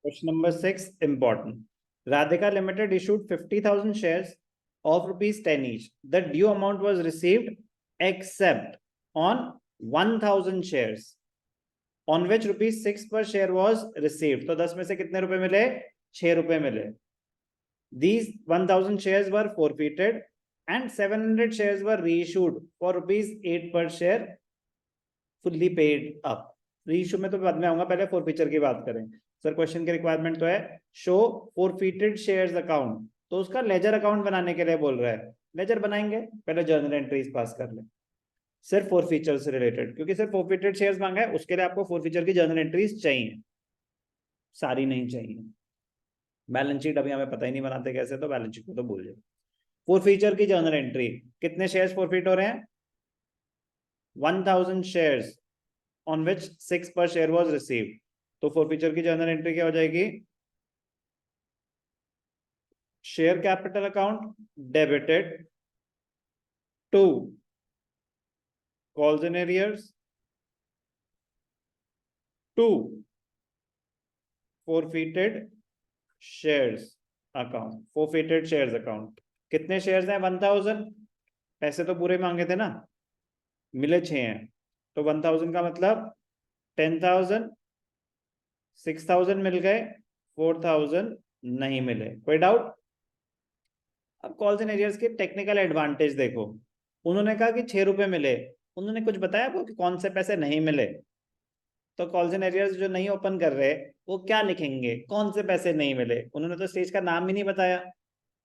Question number 6, important. Radhika Limited issued 50,000 shares of rupees 10 each. The due amount was received except on 1,000 shares on which rupees 6 per share was received. तो 10 में से कितने रुपए मिले? 6 रुपए मिले. These 1,000 shares were forfeited and 700 shares were reissued for rupees 8 per share, fully paid up. Reissue में तो बाद में आऊंगा, पहले फॉरफीचर की बात करें. सर क्वेश्चन की रिक्वायरमेंट तो है शो फॉरफीटेड शेयर्स अकाउंट, तो उसका लेजर अकाउंट बनाने के लिए बोल रहा है. लेजर बनाएंगे, पहले जर्नल एंट्रीज पास कर ले. सिर्फ फॉरफीचर से रिलेटेड, क्योंकि सिर्फ फॉरफीटेड शेयर्स मांगा है, उसके लिए आपको फॉरफीचर की जर्नल एंट्रीज चाहिए, सारी नहीं चाहिए. बैलेंस शीट अभी हमें पता ही नहीं बनाते कैसे, तो बैलेंस शीट को तो भूल जाए. फॉरफीचर की जर्नल एंट्री, कितने शेयर्स फॉरफीट हो रहे हैं? 1,000 shares on which 6 per share was received. तो फॉरफीचर की जर्नल एंट्री क्या हो जाएगी? Share capital account debited to calls in arrears to forfeited shares account. Forfeited shares account कितने शेयर्स हैं? 1,000. पैसे तो पूरे मांगे थे ना, मिले 6 हैं, तो 1,000 का मतलब 10,000, 6,000 मिल गए, 4,000 नहीं मिले. कोई डाउट? अब कॉल्स एंड एरियर्स के टेक्निकल एडवांटेज देखो. उन्होंने कहा कि 6 रुपए मिले, उन्होंने कुछ बताया आपको कि कौन से पैसे नहीं मिले? तो कॉल्स एंड एरियर्स जो नहीं ओपन कर रहे वो क्या लिखेंगे? कौन से पैसे नहीं मिले? उन्होंने तो स्टेज का नाम ही नहीं बताया,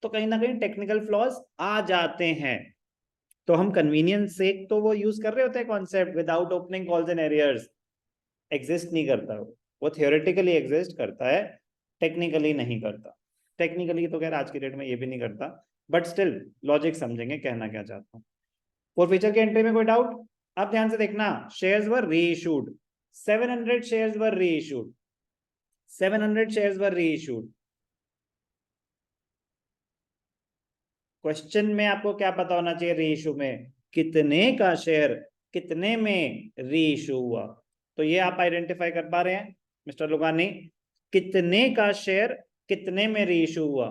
तो कहीं ना कहीं टेक्निकल फ्लॉज आ जाते हैं. तो हम कन्वीनियंस से तो वो यूज कर रहे होते हैं concept, without opening calls and arrears exist नहीं करता. वो थियोरेटिकली एग्जिस्ट करता है, टेक्निकली नहीं करता. टेक्निकली तो खैर आज की डेट में ये भी नहीं करता, बट स्टिल लॉजिक समझेंगे कहना क्या चाहता हूँ. फॉरफीचर की एंट्री में कोई डाउट? अब ध्यान से देखना, शेयर्स वर रीइश्यूड, 700 शेयर्स वर रीइश्यूड, 700 शेयर्स वर रीइश्यूड. क्वेश्चन में आपको क्या पता होना चाहिए? रीइश्यू में कितने का शेयर कितने में रीइश्यू हुआ. तो ये आप आइडेंटिफाई कर पा रहे हैं मिस्टर लुगानी? कितने का शेयर कितने में रीइश्यू हुआ?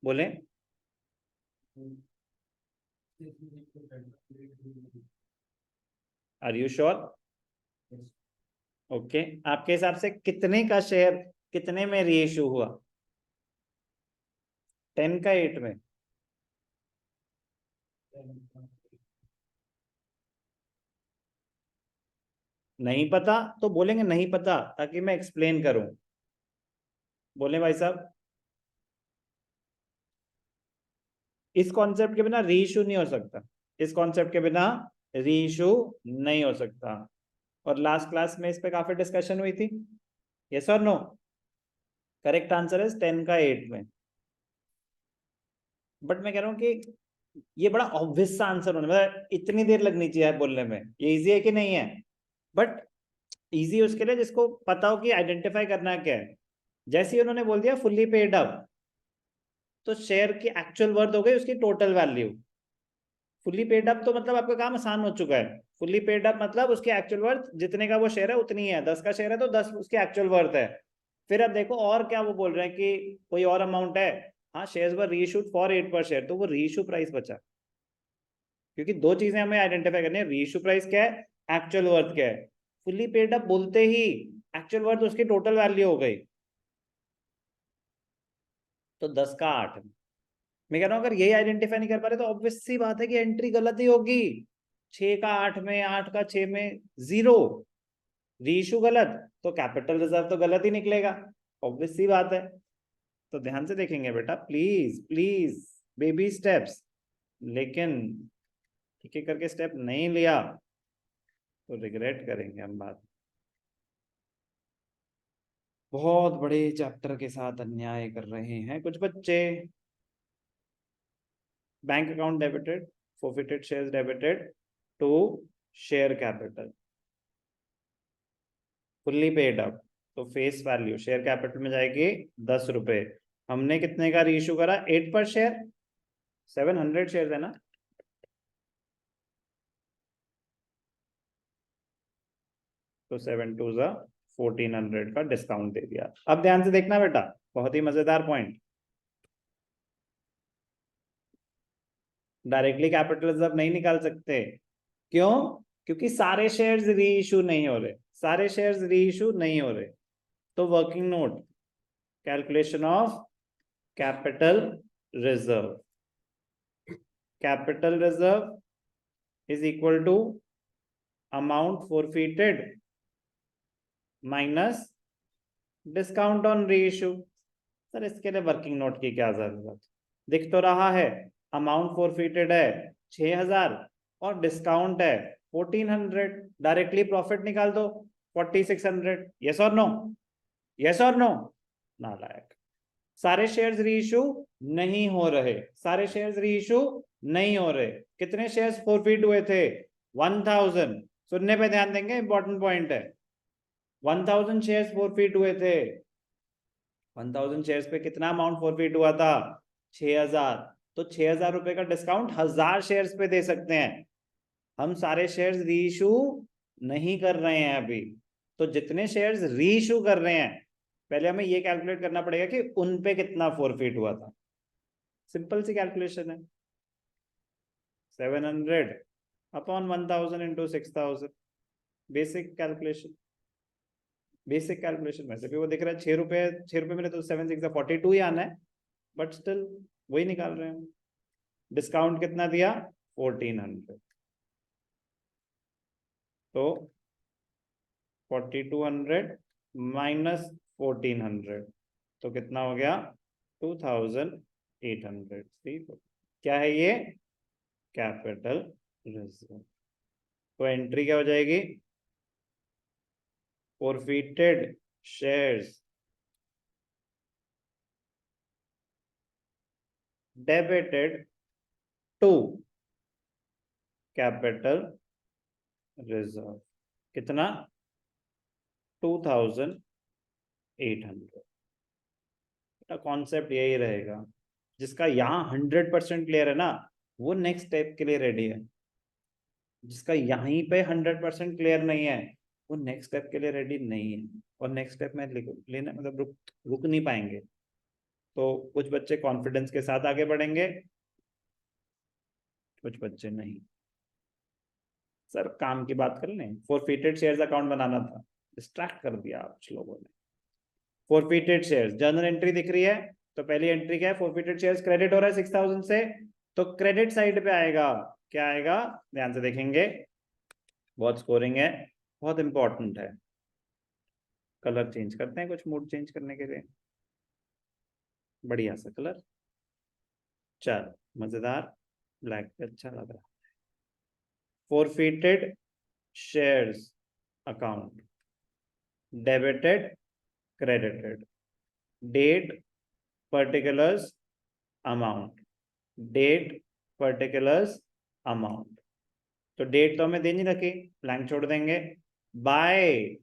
बोले. Are you sure? ओके. आपके हिसाब से कितने का शेयर कितने में रीइश्यू हुआ? 10 का 8 में? नहीं पता तो बोलेंगे नहीं पता, ताकि मैं एक्सप्लेन करूं. बोले भाई साहब. इस कॉन्सेप्ट के बिना रीइश्यू नहीं हो सकता, इस कॉन्सेप्ट के बिना रीइश्यू नहीं हो सकता. और लास्ट क्लास में इस पे काफी डिस्कशन हुई थी. यस और नो? करेक्ट आंसर है 10 का 8 में. बट मैं कह रहा हूं कि ये बड़ा ऑब्वियस सा आंसर होने, मतलब इतनी देर लगनी चाहिए बोलने में. ये इजी है कि नहीं है? बट इजी उसके लिए जिसको पता हो कि आइडेंटिफाई करना क्या है. जैसे ही उन्होंने बोल दिया फुल्ली पेड अप, तो शेयर की एक्चुअल वर्थ हो गई उसकी total value. Fully paid up तो मतलब आपका काम आसान हो चुका है. फुल्ली पेड अप मतलब उसकी एक्चुअल वर्थ जितने का वो शेयर है उतनी है. 10 का शेयर है तो 10 उसकी एक्चुअल वर्थ है. फिर अब देखो और क्या वो बोल रहे हैं कि कोई और अमाउंट है. हाँ, शेयर्स वर रीइश्यूड फॉर 8 पर शेयर, तो वो रीइश्यू प्राइस बचा. क्योंकि दो चीजें हमें आइडेंटिफाई करनी है, रीइश्यू प्राइस क्या है, एक्चुअल वर्थ क्या है. फुल्ली पेड अप बोलते ही एक्चुअल वर्थ उसकी टोटल वैल्यू हो गई, तो 10 का 8. मैं कह रहा हूं अगर यही आइडेंटिफाई नहीं कर पा रहे तो ऑब्वियस सी बात है कि एंट्री गलत ही होगी. 6 का 8 में, 8 का 6 में, जीरो. रीइश्यू गलत, तो कैपिटल रिजर्व तो गलत ही निकलेगा. ऑब्वियस सी बात है. तो ध्यान से देखेंगे बेटा, प्लीज प्लीज, बेबी स्टेप्स. लेकिन एक एक करके स्टेप नहीं लिया तो रिग्रेट करेंगे हम बात. बहुत बड़े चैप्टर के साथ अन्याय कर रहे हैं कुछ बच्चे. Bank account debited, forfeited shares debited to share capital, fully paid up. तो फेस वैल्यू शेयर कैपिटल में जाएगी 10 रुपए. हमने कितने का रीइश्यू करा? 8 पर शेयर. 700 शेयर है ना, तो 7 2 जा 1400 का डिस्काउंट दे दिया। अब ध्यान से देखना बेटा, बहुत ही मजेदार पॉइंट। डायरेक्टली कैपिटल रिजर्व नहीं निकाल सकते, क्यों? क्योंकि सारे शेयर्स री इशू नहीं हो रहे, सारे शेयर्स री इशू नहीं हो रहे। तो working note, calculation of capital reserve, capital reserve is equal to amount forfeited minus discount on reissue. Sir इसके लिए वर्किंग नोट की क्या जरूरत, दिख तो रहा है, अमाउंट फॉरफिटेड है 6000 और डिस्काउंट है 1400, डायरेक्टली प्रॉफिट निकाल दो 4600। यस और नो, यस और नो? नालायक। सारे शेयर्स री इशू नहीं हो रहे, सारे शेयर्स री इशू नहीं हो रहे। कितने शेयर्स फॉरफिट हुए थे? 1000। सुनने पे ध्यान देंगे, इंपॉर्टेंट पॉइंट है। 1000 शेयर्स फॉरफिट हुए थे। 1000 शेयर्स पे कितना अमाउंट फॉरफिट हुआ था? 6000। तो 6000 रुपए का डिस्काउंट 1000 शेयर्स पे दे सकते हैं। हम सारे शेयर्स री इशू नहीं कर रहे हैं अभी। तो जितने शेयर्स री इशू कर रहे हैं, पहले हमें ये कैलकुलेट करना पड़ेगा कि उन पे कितना फॉरफिट हुआ था। सिंपल सी कैलकुलेशन है, 700 upon 1000 into 6000। Basic calculation, basic calculation. वैसे भी वो दिख रहा है 6 रुपए, 6 रुपए मिले तो 7 6 42 ही आना है, बट स्टिल वही निकाल रहे हैं। डिस्काउंट कितना दिया? 1400। तो 4200 माइनस 1400 तो कितना हो गया? 2800। ठीक है, क्या है ये? Capital reserve. तो एंट्री क्या हो जाएगी? Forfeited shares debited to capital reserve. कितना? 2800। कॉन्सेप्ट यही रहेगा, जिसका यहाँ 100% क्लियर है ना, वो नेक्स्ट स्टेप के लिए रेडी है। जिसका यहीं पे 100% क्लियर नहीं है, वो नेक्स्ट स्टेप के लिए रेडी नहीं है। और नेक्स्ट स्टेप में लेना मतलब रुक नहीं पाएंगे। तो कुछ बच्चे कॉन्फिडेंस के साथ आगे बढ़ेंगे, कुछ बच्चे नहीं। सर काम की बात कर लें, फॉरफिटेड शेयर्स अकाउंट बनाना था, डिस्ट्रैक्ट कर दिया आप लोगों ने। फॉरफिटेड शेयर्स जर्नल एंट्री दिख रही है, तो पहली एंट्री क्या है? फॉरफिटेड शेयर्स क्रेडिट हो रहा है 6000 से, तो क्रेडिट साइड पे आएगा। क्या आएगा? ध्यान से देखेंगे, बहुत स्कोरिंग है, बहुत इंपॉर्टेंट है। कलर चेंज करते हैं कुछ मूड चेंज करने के लिए, बढ़िया सा कलर, चल मजेदार, ब्लैक पे अच्छा लग रहा। Forfeited shares account debited credited, date particulars amount, date particulars amount. तो डेट तो हमें देनी रखी, ब्लैंक छोड़ देंगे। बाय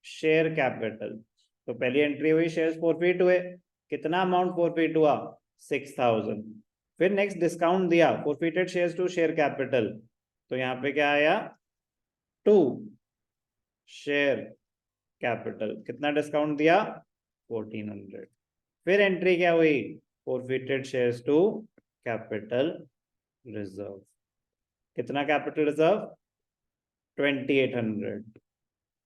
शेयर कैपिटल, तो पहली एंट्री हुई शेयर्स फॉरफिट हुए, कितना अमाउंट फॉरफिट हुआ? 6000। फिर नेक्स्ट डिस्काउंट दिया, forfeited shares to share capital, तो यहाँ पे क्या आया? टू शेयर कैपिटल, कितना डिस्काउंट दिया? 1400। फिर एंट्री क्या हुई? Forfeited shares to capital reserve, कितना कैपिटल रिजर्व? 2800।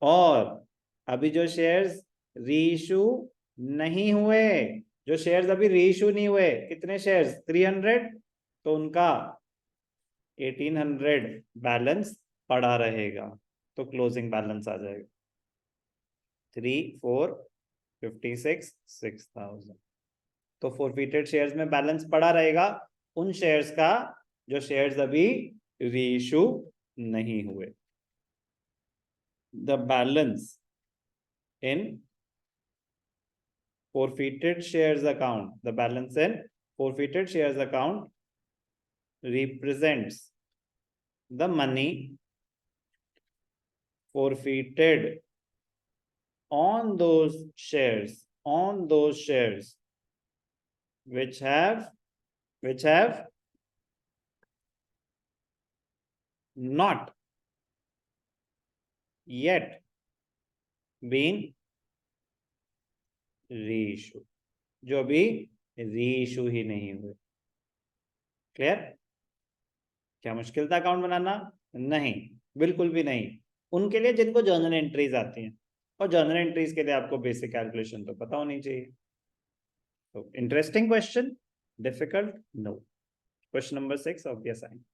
और अभी जो शेयर्स रीइशू नहीं हुए, जो शेयर्स अभी रीइशू नहीं हुए, कितने शेयर्स? 300, तो उनका 1800 बैलेंस पड़ा रहेगा, तो क्लोजिंग बैलेंस आ जाएगा 3456 6000। तो फॉरफिटेड शेयर्स में बैलेंस पड़ा रहेगा उन शेयर्स का जो शेयर्स अभी रीइशू नहीं हुए। The balance in forfeited shares account, the balance in forfeited shares account represents the money forfeited on those shares, which have not yet been reissue, जो अभी रीइशू ही नहीं हुए। क्लियर? क्या मुश्किल था अकाउंट बनाना? नहीं, बिल्कुल भी नहीं। उनके लिए जिनको जर्नल एंट्रीज आती हैं, और जर्नल एंट्रीज के लिए आपको बेसिक कैलकुलेशन तो पता होनी चाहिए। तो interesting question, difficult? No. Question number 6 of the assignment.